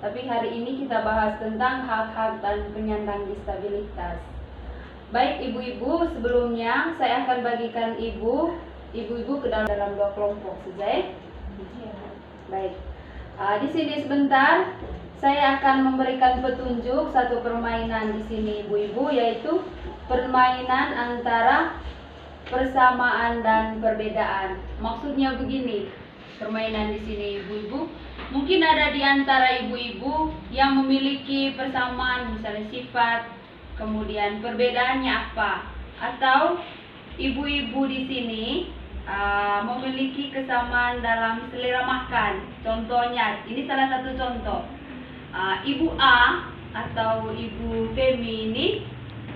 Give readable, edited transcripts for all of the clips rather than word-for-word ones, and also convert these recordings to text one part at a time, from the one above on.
Tapi hari ini kita bahas tentang hak-hak dan penyandang disabilitas. Baik ibu-ibu, sebelumnya saya akan bagikan ibu-ibu ke dalam dua kelompok saja. Baik. Di sini sebentar saya akan memberikan petunjuk satu permainan di sini ibu-ibu, yaitu permainan antara persamaan dan perbedaan. Maksudnya begini, permainan di sini ibu-ibu, mungkin ada di antara ibu-ibu yang memiliki persamaan, misalnya sifat, kemudian perbedaannya apa, atau ibu-ibu di sini memiliki kesamaan dalam selera makan. Contohnya, ini salah satu contoh. Ibu A atau Ibu Femi ini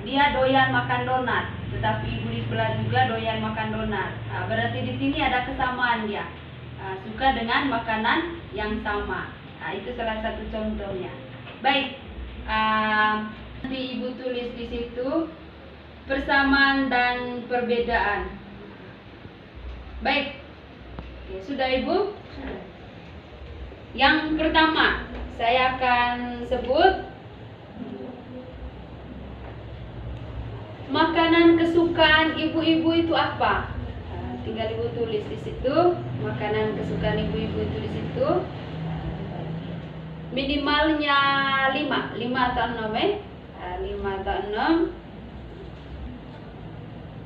dia doyan makan donat, tetapi ibu di sebelah juga doyan makan donat. Berarti di sini ada kesamaan dia. Suka dengan makanan yang sama. Itu salah satu contohnya. Baik, nanti ibu tulis di situ persamaan dan perbedaan. Baik, oke, sudah ibu? Yang pertama saya akan sebut makanan kesukaan ibu-ibu itu apa? Tinggal ibu tulis di situ. Makanan kesukaan ibu-ibu itu di situ. Minimalnya 5 atau 6 5 atau 6.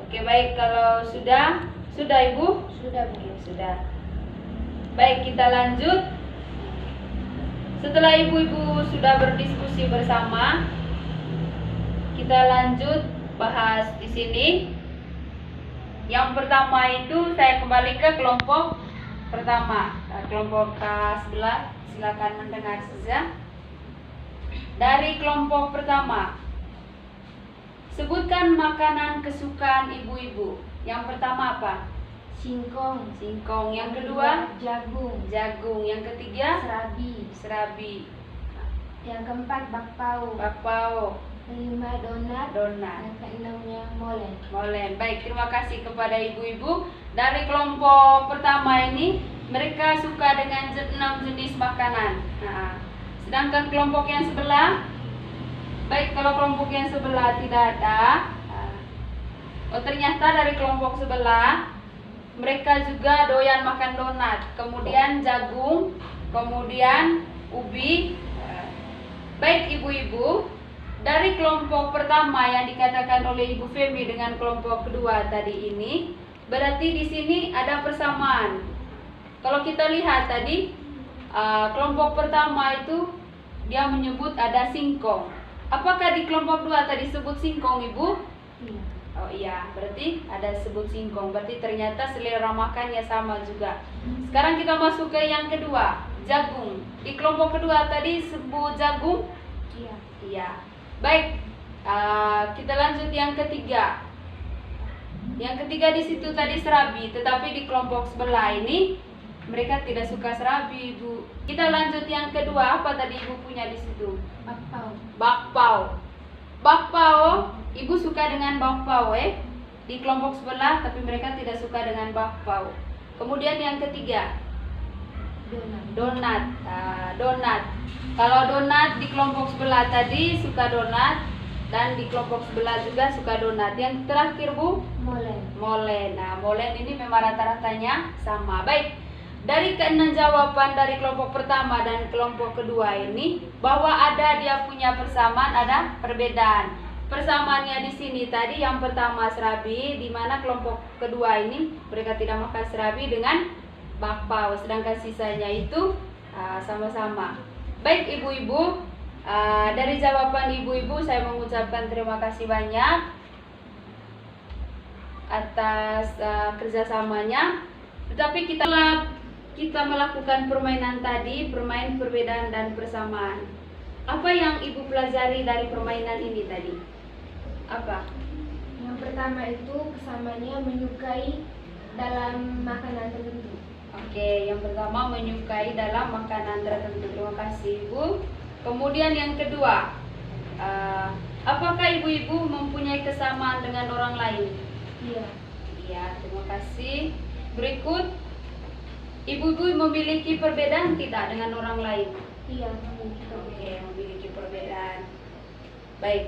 Oke, baik, kalau sudah ibu? Sudah Bu. Sudah. Baik, kita lanjut. Setelah ibu-ibu sudah berdiskusi bersama, kita lanjut bahas di sini. Yang pertama itu saya kembali ke kelompok pertama. Kelompok sebelah, silakan mendengar saja. Dari kelompok pertama, sebutkan makanan kesukaan ibu-ibu. Yang pertama apa? Singkong. Yang kedua? Jagung. Yang ketiga? Serabi. Yang keempat bakpao. Kelima donat. Yang keenamnya molen. Baik, terima kasih kepada ibu-ibu. Dari kelompok pertama ini, mereka suka dengan 6 jenis makanan. Sedangkan kelompok yang sebelah, baik, kalau kelompok yang sebelah tidak ada. Ternyata dari kelompok sebelah mereka juga doyan makan donat, kemudian jagung, kemudian ubi. Baik ibu-ibu, dari kelompok pertama yang dikatakan oleh Ibu Femi dengan kelompok kedua tadi ini, berarti di sini ada persamaan. Kalau kita lihat tadi, kelompok pertama itu dia menyebut ada singkong. Apakah di kelompok dua tadi sebut singkong ibu? Iya. Oh iya, berarti ada sebut singkong. Berarti ternyata selera makannya sama juga. Sekarang kita masuk ke yang kedua, jagung. Di kelompok kedua tadi sebut jagung? Iya. Baik, kita lanjut yang ketiga. Yang ketiga di situ tadi serabi, tetapi di kelompok sebelah ini mereka tidak suka serabi, ibu. Kita lanjut yang kedua, apa tadi ibu punya di situ? Bakpao. Ibu suka dengan bakpao di kelompok sebelah, tapi mereka tidak suka dengan bakpao. Kemudian yang ketiga, donat. Kalau donat di kelompok sebelah tadi suka donat, dan di kelompok sebelah juga suka donat. Yang terakhir bu? Molen. Molen ini memang rata-ratanya sama. Baik, dari keenam jawaban dari kelompok pertama dan kelompok kedua ini, bahwa ada dia punya persamaan, ada perbedaan. Persamaannya di sini tadi yang pertama serabi, di mana kelompok kedua ini mereka tidak makan serabi dengan bakpao, sedangkan sisanya itu sama-sama. Baik ibu-ibu, dari jawaban ibu-ibu saya mengucapkan terima kasih banyak atas kerjasamanya. Tetapi kita melakukan permainan tadi, permain perbedaan dan persamaan. Apa yang ibu pelajari dari permainan ini tadi? Apa? Yang pertama itu kesamaannya menyukai dalam makanan tertentu. Oke, yang pertama menyukai dalam makanan tertentu. Terima kasih ibu. Kemudian yang kedua, apakah ibu-ibu mempunyai kesamaan dengan orang lain? Iya, terima kasih. Berikut, ibu-ibu memiliki perbedaan tidak dengan orang lain? Iya, memiliki perbedaan. Memiliki perbedaan. Baik,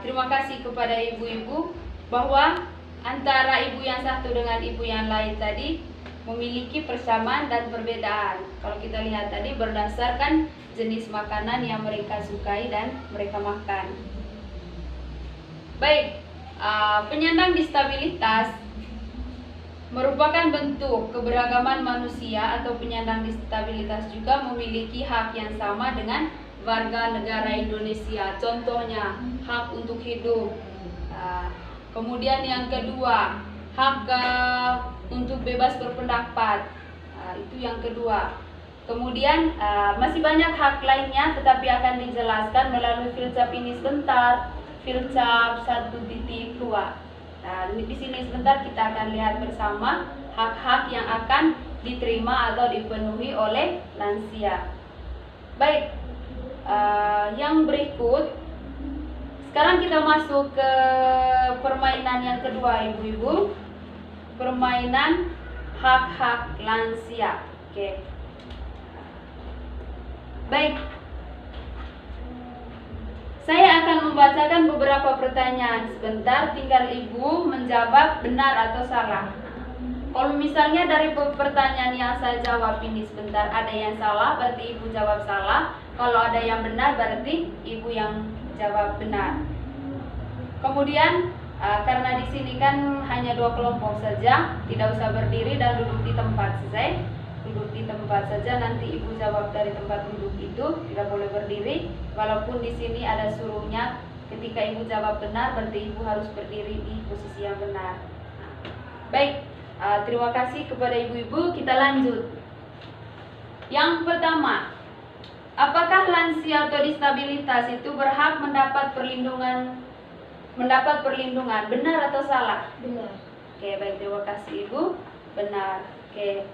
terima kasih kepada ibu-ibu bahwa antara ibu yang satu dengan ibu yang lain tadi memiliki persamaan dan perbedaan. Kalau kita lihat tadi berdasarkan jenis makanan yang mereka sukai dan mereka makan. Baik, penyandang disabilitas merupakan bentuk keberagaman manusia atau penyandang disabilitas juga memiliki hak yang sama dengan warga negara Indonesia. Contohnya hak untuk hidup. Kemudian yang kedua, hak untuk bebas berpendapat. Itu yang kedua. Kemudian masih banyak hak lainnya, tetapi akan dijelaskan melalui filsafat ini sebentar. Filsafat 1.2. Di sini sebentar kita akan lihat bersama hak-hak yang akan diterima atau dipenuhi oleh lansia. Baik, yang berikut. Sekarang kita masuk ke permainan yang kedua, ibu-ibu. Permainan hak-hak lansia. Oke. Baik. Saya akan membacakan beberapa pertanyaan. Sebentar, tinggal ibu menjawab benar atau salah. Kalau misalnya dari pertanyaan yang saya jawab ini sebentar ada yang salah, berarti ibu jawab salah. Kalau ada yang benar, berarti ibu yang jawab benar. Kemudian karena di sini kan hanya 2 kelompok saja, tidak usah berdiri dan duduk di tempat saja. Duduk di tempat saja, nanti ibu jawab dari tempat duduk itu, tidak boleh berdiri. Walaupun di sini ada suruhnya, ketika ibu jawab benar, berarti ibu harus berdiri di posisi yang benar. Baik, terima kasih kepada ibu-ibu. Kita lanjut. Yang pertama, apakah lansia atau disabilitas itu berhak mendapat perlindungan? Benar atau salah? Benar. Oke, baik, terima kasih ibu. Benar. Oke.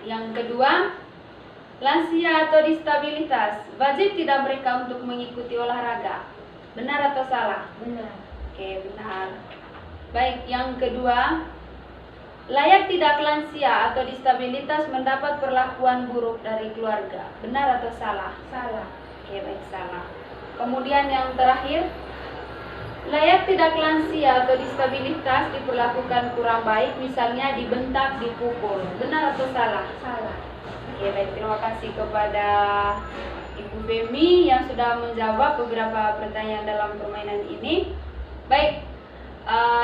Yang kedua, lansia atau disabilitas wajib tidak mereka untuk mengikuti olahraga? Benar atau salah? Benar. Oke, benar. Baik, yang kedua, layak tidak lansia atau disabilitas mendapat perlakuan buruk dari keluarga? Benar atau salah? Salah. Oke, baik, salah. Kemudian yang terakhir, layak tidak lansia atau disabilitas diperlakukan kurang baik, misalnya dibentak, dipukul? Benar atau salah? Salah. Oke, baik, terima kasih kepada Ibu Femi yang sudah menjawab beberapa pertanyaan dalam permainan ini. Baik,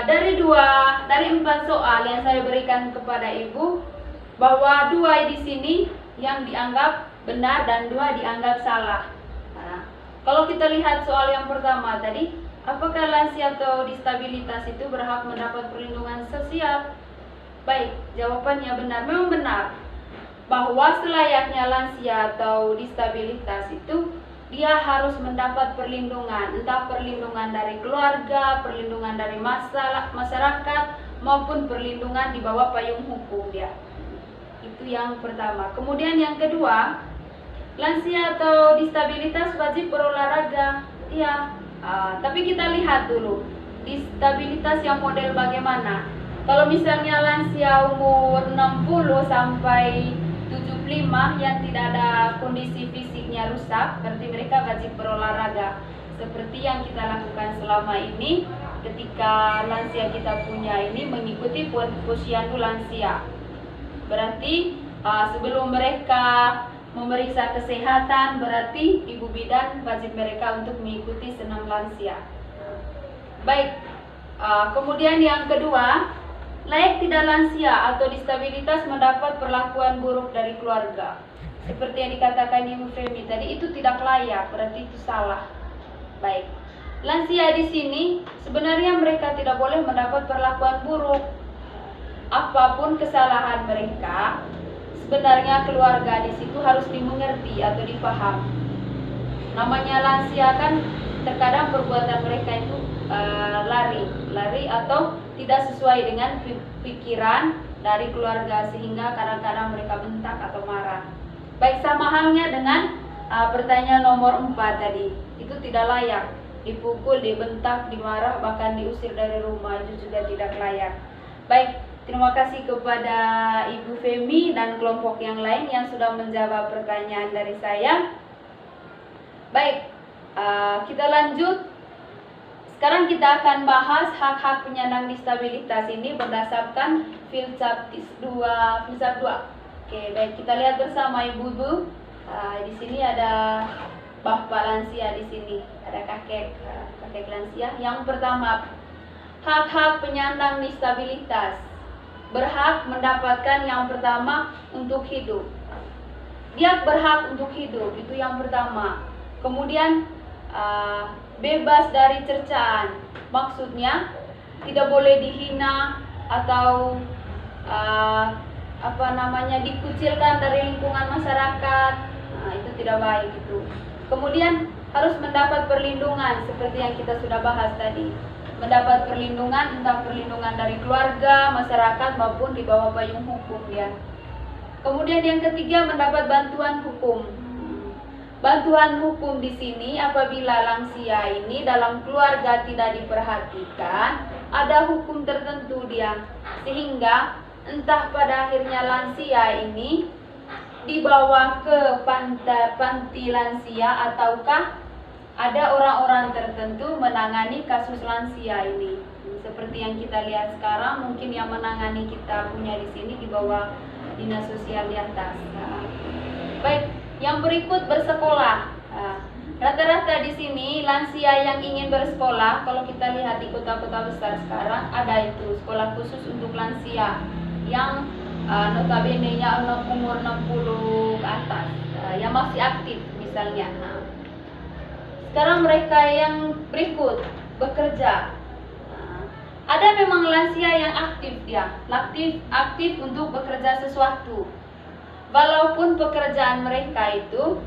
dari 4 soal yang saya berikan kepada ibu, bahwa 2 di sini yang dianggap benar dan 2 dianggap salah. Kalau kita lihat soal yang pertama tadi, apakah lansia atau disabilitas itu berhak mendapat perlindungan sosial? Baik, jawabannya benar. Memang benar bahwa selayaknya lansia atau disabilitas itu dia harus mendapat perlindungan, entah perlindungan dari keluarga, perlindungan dari masyarakat, maupun perlindungan di bawah payung hukum dia. Itu yang pertama. Kemudian yang kedua, lansia atau disabilitas wajib berolahraga. Iya. Tapi kita lihat dulu disabilitas yang model bagaimana. Kalau misalnya lansia umur 60 sampai 75 yang tidak ada kondisi fisiknya rusak, berarti mereka wajib berolahraga. Seperti yang kita lakukan selama ini ketika lansia kita punya ini mengikuti posyandu lansia. Berarti sebelum mereka memeriksa kesehatan, berarti ibu bidan wajib mereka untuk mengikuti senam lansia. Baik, kemudian yang kedua, layak tidak lansia atau disabilitas mendapat perlakuan buruk dari keluarga. Seperti yang dikatakan Ibu Femi tadi, itu tidak layak, berarti itu salah. Baik, lansia di sini sebenarnya mereka tidak boleh mendapat perlakuan buruk. Apapun kesalahan mereka, sebenarnya keluarga di situ harus dimengerti atau dipaham. Namanya lansia kan terkadang perbuatan mereka itu lari atau tidak sesuai dengan pikiran dari keluarga, sehingga kadang-kadang mereka bentak atau marah. Baik, sama halnya dengan pertanyaan nomor 4 tadi, itu tidak layak, dipukul, dibentak, dimarah, bahkan diusir dari rumah, itu juga tidak layak. Baik, Terima kasih kepada Ibu Femi dan kelompok yang lain yang sudah menjawab pertanyaan dari saya. Baik, kita lanjut. Sekarang kita akan bahas hak-hak penyandang disabilitas ini berdasarkan Filsafat 2. Oke, baik, kita lihat bersama ibu-ibu. Di sini ada bapak lansia, di sini ada kakek lansia. Yang pertama, hak-hak penyandang disabilitas. Berhak mendapatkan yang pertama untuk hidup. Dia berhak untuk hidup, itu yang pertama. Kemudian bebas dari cercaan, maksudnya tidak boleh dihina atau dikucilkan dari lingkungan masyarakat. Itu tidak baik itu. Kemudian harus mendapat perlindungan seperti yang kita sudah bahas tadi. Mendapat perlindungan, entah perlindungan dari keluarga, masyarakat maupun di bawah payung hukum dia. Kemudian yang ketiga, mendapat bantuan hukum. Bantuan hukum di sini apabila lansia ini dalam keluarga tidak diperhatikan, ada hukum tertentu dia, sehingga entah pada akhirnya lansia ini dibawa ke panti lansia ataukah ada orang-orang tertentu menangani kasus lansia ini. Seperti yang kita lihat sekarang, mungkin yang menangani kita punya di sini di bawah dinas sosial di atas. Baik, yang berikut bersekolah. Rata-rata di sini lansia yang ingin bersekolah, kalau kita lihat di kota-kota besar sekarang ada itu sekolah khusus untuk lansia yang notabene-nya umur 60 ke atas, yang masih aktif misalnya. Sekarang mereka yang berikut bekerja. Ada memang lansia yang aktif dia, aktif untuk bekerja sesuatu. Walaupun pekerjaan mereka itu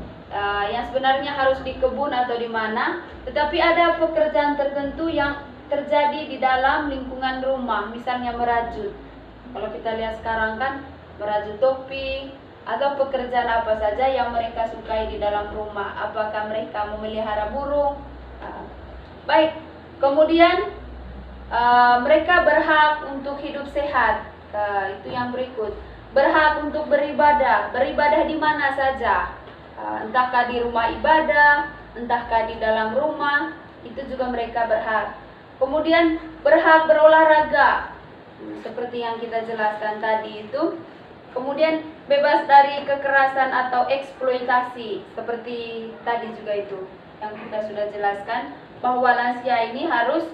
yang sebenarnya harus di kebun atau di mana, tetapi ada pekerjaan tertentu yang terjadi di dalam lingkungan rumah, misalnya merajut. Kalau kita lihat sekarang kan merajut topi atau pekerjaan apa saja yang mereka sukai di dalam rumah. Apakah mereka memelihara burung? Baik, kemudian mereka berhak untuk hidup sehat. Itu yang berikut. Berhak untuk beribadah di mana saja. Entahkah di rumah ibadah, entahkah di dalam rumah, itu juga mereka berhak. Kemudian berhak berolahraga, seperti yang kita jelaskan tadi itu. Kemudian bebas dari kekerasan atau eksploitasi, seperti tadi juga itu yang kita sudah jelaskan, bahwa lansia ini harus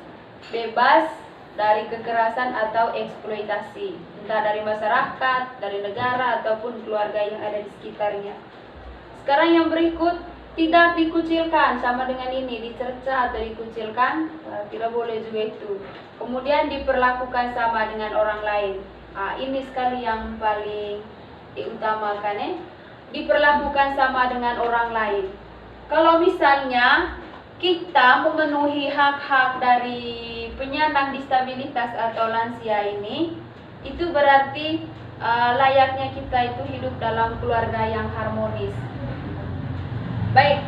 bebas dari kekerasan atau eksploitasi, entah dari masyarakat, dari negara, ataupun keluarga yang ada di sekitarnya. Sekarang yang berikut, tidak dikucilkan, sama dengan ini, dicerca atau dikucilkan, tidak boleh juga itu. Kemudian diperlakukan sama dengan orang lain. Ini sekali yang paling diutamakan, diperlakukan sama dengan orang lain. Kalau misalnya kita memenuhi hak-hak dari penyandang disabilitas atau lansia ini, itu berarti layaknya kita itu hidup dalam keluarga yang harmonis. Baik,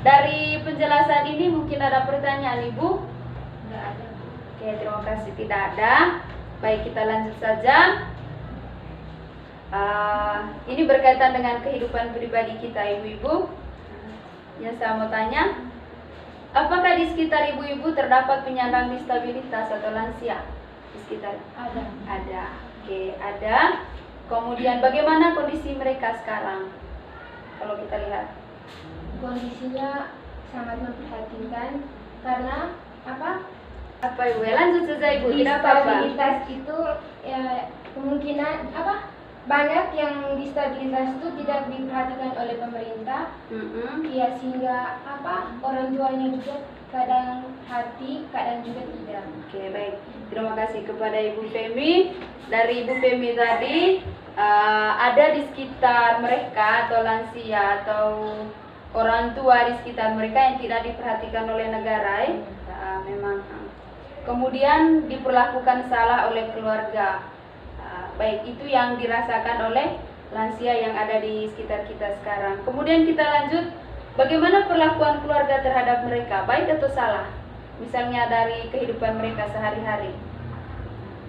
dari penjelasan ini mungkin ada pertanyaan Ibu? Tidak ada. Oke, terima kasih, tidak ada. Baik, kita lanjut saja. Ini berkaitan dengan kehidupan pribadi kita, ibu-ibu. Yang saya mau tanya, apakah di sekitar ibu-ibu terdapat penyandang disabilitas atau lansia? Di sekitar? Ada. Ada. Oke, ada. Kemudian bagaimana kondisi mereka sekarang? Kalau kita lihat Kondisinya sangat memprihatinkan karena apa? Ibu? Lanjut saja Ibu, tidak apa-apa. Disabilitas itu kemungkinan banyak yang disabilitas itu tidak diperhatikan oleh pemerintah. Ya, sehingga orang tuanya juga kadang hati, kadang juga tidak. Oke, baik. Terima kasih kepada Ibu Femi. Dari Ibu Femi tadi, ada di sekitar mereka atau lansia atau orang tua di sekitar mereka yang tidak diperhatikan oleh negara, memang. Kemudian diperlakukan salah oleh keluarga. Baik, itu yang dirasakan oleh lansia yang ada di sekitar kita sekarang. Kemudian kita lanjut, bagaimana perlakuan keluarga terhadap mereka, baik atau salah? Misalnya dari kehidupan mereka sehari-hari.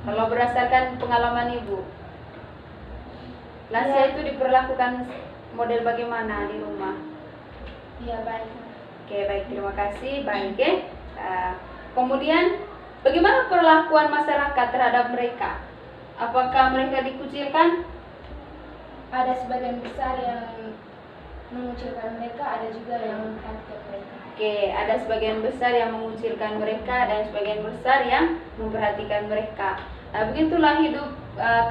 Kalau berdasarkan pengalaman Ibu, lansia itu diperlakukan model bagaimana di rumah? Iya, baik. Oke, baik, terima kasih. Baik, ya. Kemudian, bagaimana perlakuan masyarakat terhadap mereka? Apakah mereka dikucilkan? Ada sebagian besar yang mengucilkan mereka, ada juga yang memperhatikan mereka. Oke, ada sebagian besar yang mengucilkan mereka dan sebagian besar yang memperhatikan mereka. Begitulah hidup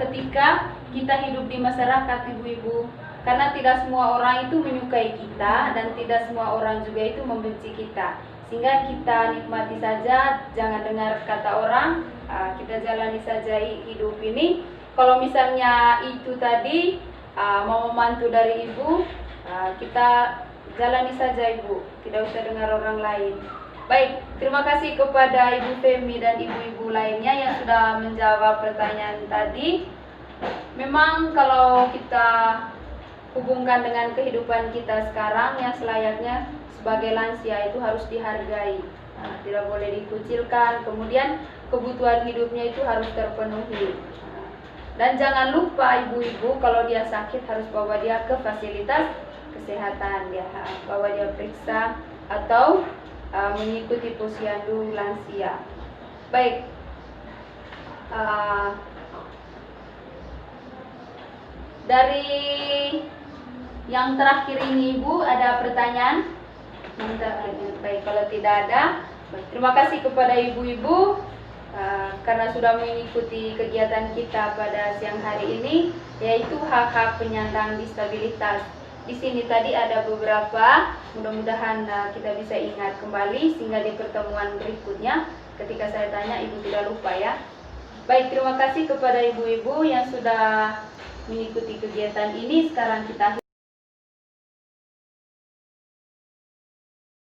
ketika kita hidup di masyarakat, ibu-ibu. Karena tidak semua orang itu menyukai kita dan tidak semua orang juga itu membenci kita. Sehingga kita nikmati saja, jangan dengar kata orang, kita jalani saja hidup ini. Kalau misalnya itu tadi mau membantu dari ibu, kita jalani saja ibu, tidak usah dengar orang lain. Baik, terima kasih kepada Ibu Femi dan ibu-ibu lainnya yang sudah menjawab pertanyaan tadi. Memang kalau kita hubungkan dengan kehidupan kita sekarang, yang selayaknya sebagai lansia itu harus dihargai, tidak boleh dikucilkan. Kemudian kebutuhan hidupnya itu harus terpenuhi. Dan jangan lupa ibu-ibu, kalau dia sakit harus bawa dia ke fasilitas kesehatan, ya, bawa dia periksa atau mengikuti posyandu lansia. Baik, dari yang terakhir ini Ibu ada pertanyaan? Baik, kalau tidak ada, terima kasih kepada ibu-ibu karena sudah mengikuti kegiatan kita pada siang hari ini, yaitu hak-hak penyandang disabilitas. Di sini tadi ada beberapa, mudah-mudahan kita bisa ingat kembali sehingga di pertemuan berikutnya ketika saya tanya ibu tidak lupa, ya. Baik, terima kasih kepada ibu-ibu yang sudah mengikuti kegiatan ini. Sekarang kita